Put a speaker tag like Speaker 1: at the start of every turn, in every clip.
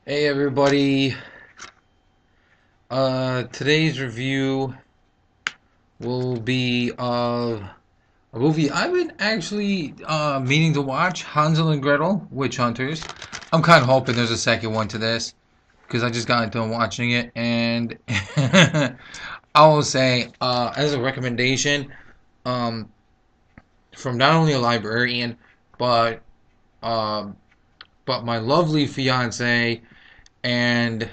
Speaker 1: Hey everybody, today's review will be of a movie I've been actually meaning to watch, Hansel and Gretel, Witch Hunters. I'm kind of hoping there's a second one to this, because I just got done watching it, and I will say, as a recommendation, um, from not only a librarian, but, um, but my lovely fiance, and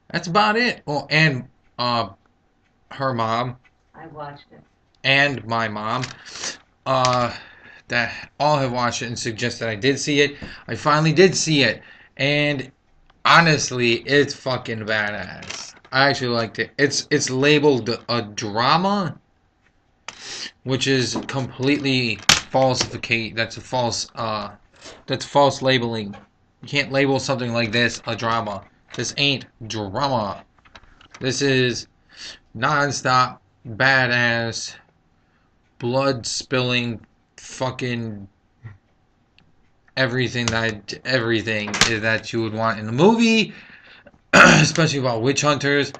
Speaker 1: that's about it. Oh, and, her mom
Speaker 2: I watched it.
Speaker 1: and my mom, uh, that all have watched it and suggest that I did see it. I finally did see it, and honestly, it's fucking badass. I actually liked it. It's labeled a drama, which is completely falsificate. That's false labeling. You can't label something like this a drama. This ain't drama. This is nonstop badass blood spilling fucking everything that you would want in a movie, especially about witch hunters.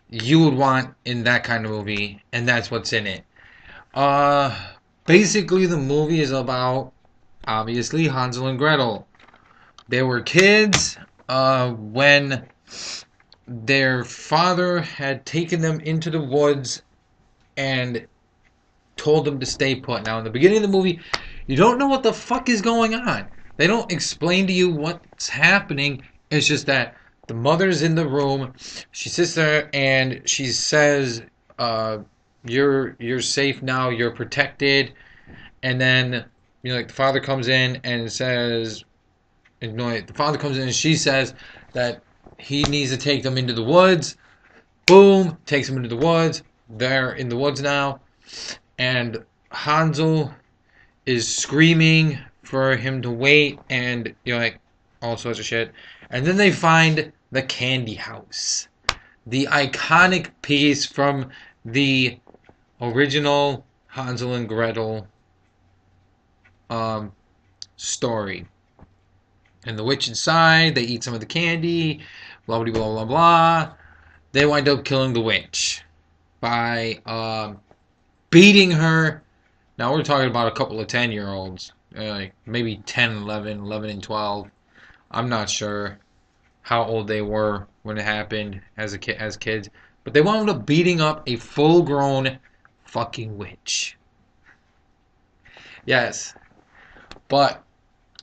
Speaker 1: You would want in that kind of movie, and that's what's in it. Uh, Basically, the movie is about obviously Hansel and Gretel. They were kids when their father had taken them into the woods and told them to stay put. Now, in the beginning of the movie, you don't know what the fuck is going on. They don't explain to you what's happening. It's just that the mother's in the room. She sits there and she says, "You're safe now. You're protected." And then like the father comes in and says, the father comes in and she says that he needs to take them into the woods. Boom, takes them into the woods. They're in the woods now, and Hansel is screaming for him to wait, and like all sorts of shit. And then they find the candy house, the iconic piece from the original Hansel and Gretel um, story. And the witch inside, they eat some of the candy, blah blah blah blah blah. They wind up killing the witch by beating her. Now we're talking about a couple of 10-year-olds, like maybe 10, 11, 11 and 12. I'm not sure how old they were when it happened as kids, but they wound up beating up a full-grown fucking witch. Yes, but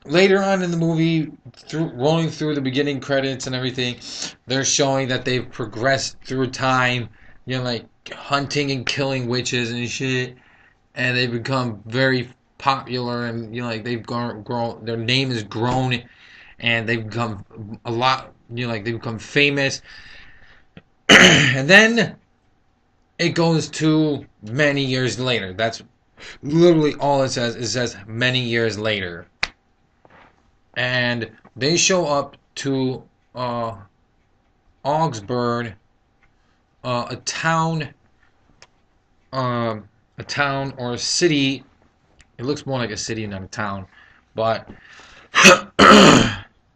Speaker 1: later on in the movie, rolling through the beginning credits and everything, they're showing that they've progressed through time. Like hunting and killing witches and shit, and they've become very popular, and like they've grown, their name has grown, and they've become a lot, like they've become famous. And then it goes to many years later. That's literally all it says. It says many years later, and they show up to Augsburg, a town, a town or a city. It looks more like a city, not a town, but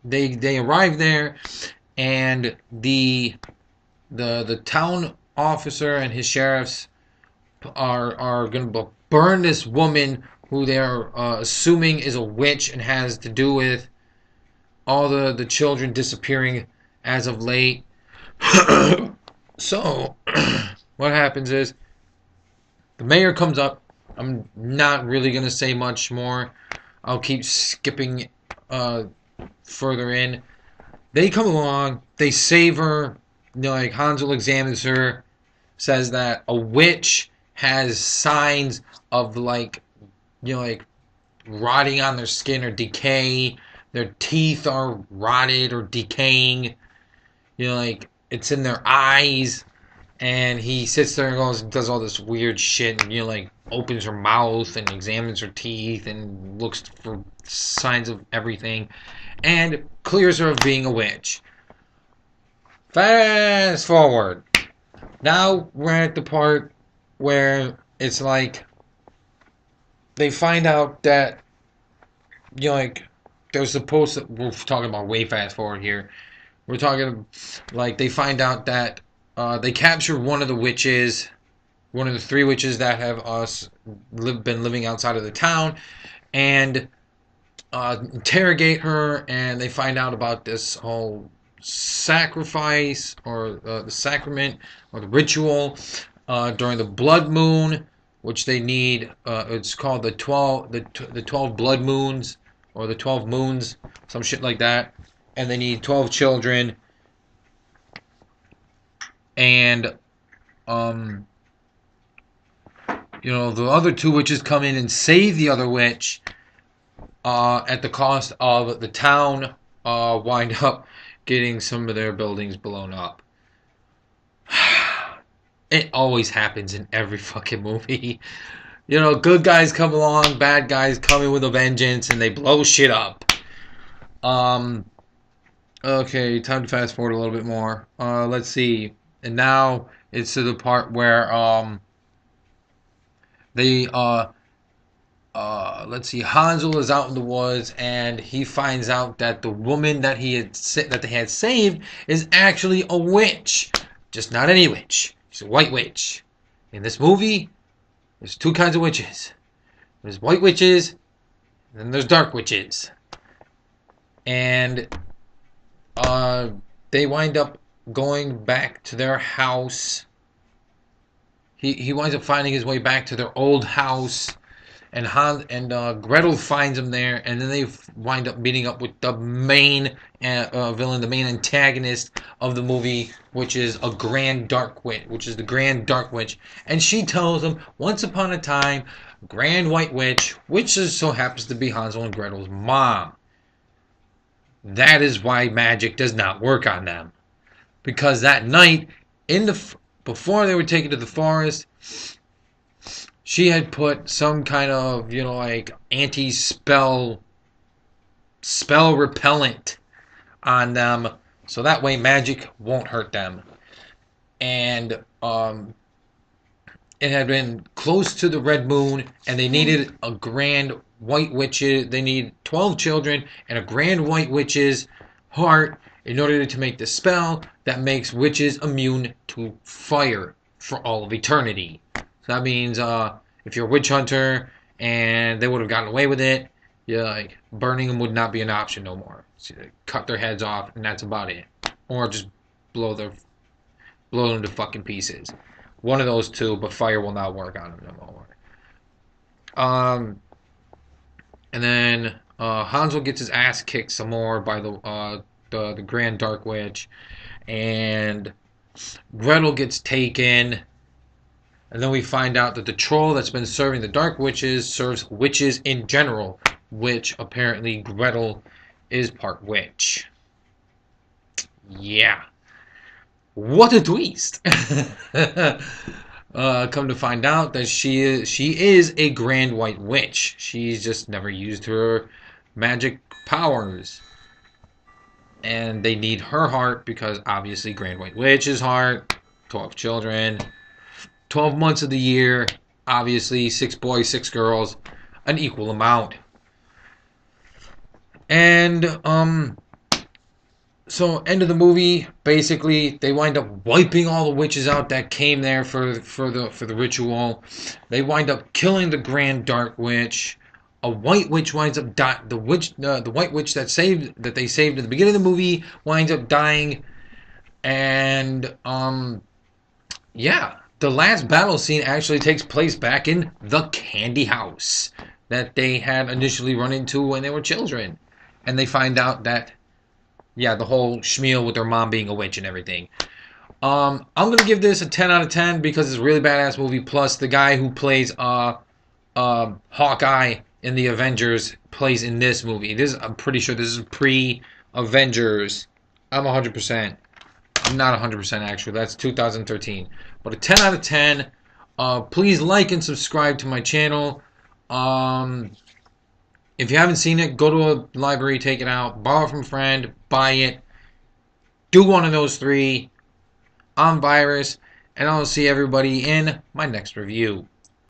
Speaker 1: they arrive there, and the town officer and his sheriffs are gonna burn this woman who they're assuming is a witch and has to do with all the children disappearing as of late. So what happens is the mayor comes up. I'm not really gonna say much more. I'll keep skipping uh, further in. They come along, they save her. Like Hansel examines her, says that a witch has signs of like rotting on their skin or decay. Their teeth are rotted or decaying. Like it's in their eyes. And he sits there and does all this weird shit, and like opens her mouth and examines her teeth and looks for signs of everything, and clears her of being a witch. Fast forward. Now we're at the part where it's like they find out that like they're supposed to. We're talking about way fast forward here. We're talking like they find out that they capture one of the witches, one of the three witches that have been living outside of the town, and interrogate her, and they find out about this whole sacrifice or the sacrament or the ritual during the blood moon, which they need. It's called the 12 blood moons or the 12 moons, some shit like that, and they need 12 children, and the other two witches come in and save the other witch at the cost of the town wind up getting some of their buildings blown up. It always happens in every fucking movie. Good guys come along, bad guys come in with a vengeance, and they blow shit up. Okay, time to fast forward a little bit more. Let's see. And now it's to the part where they let's see. Hansel is out in the woods, and he finds out that the woman that they had saved is actually a witch, just not any witch. She's a white witch. In this movie, there's two kinds of witches. There's white witches, and then there's dark witches. And they wind up going back to their house. He winds up finding his way back to their old house. And Gretel finds him there, and then they wind up meeting up with the main villain, the main antagonist of the movie, which is the Grand Dark Witch. And she tells him, once upon a time, Grand White Witch, which just so happens to be Hansel and Gretel's mom. That is why magic does not work on them, because that night, before they were taken to the forest, she had put some kind of, anti-spell repellent on them, so that way magic won't hurt them. And it had been close to the red moon, and they needed a grand white witch. They need 12 children and a grand white witch's heart in order to make the spell that makes witches immune to fire for all of eternity. So that means if you're a witch hunter and they would have gotten away with it, burning them would not be an option no more. So cut their heads off, and that's about it. Or just blow them to fucking pieces. One of those two, but fire will not work on them no more. And then Hansel gets his ass kicked some more by the Grand Dark Witch, and Gretel gets taken. And then we find out that the troll that's been serving the Dark Witches serves witches in general, which apparently Gretel is part witch. Yeah. What a twist! Come to find out that she is a Grand White Witch. She's just never used her magic powers. And they need her heart because obviously Grand White Witch's heart, 12 children, 12 months of the year, obviously 6 boys, 6 girls, an equal amount. And so end of the movie, basically they wind up wiping all the witches out that came there for the ritual. They wind up killing the Grand Dark Witch. A white witch winds up dying. The white witch that they saved at the beginning of the movie winds up dying. And yeah. The last battle scene actually takes place back in the candy house that they had initially run into when they were children. And they find out that, the whole schmeal with their mom being a witch and everything. I'm going to give this a 10 out of 10 because it's a really badass movie. Plus, the guy who plays Hawkeye in the Avengers plays in this movie. I'm pretty sure this is pre-Avengers. I'm 100%. I'm not 100% actually. That's 2013. But a 10 out of 10. Please like and subscribe to my channel. If you haven't seen it, go to a library, take it out, borrow from a friend, buy it. Do one of those 3 on Virus. And I'll see everybody in my next review.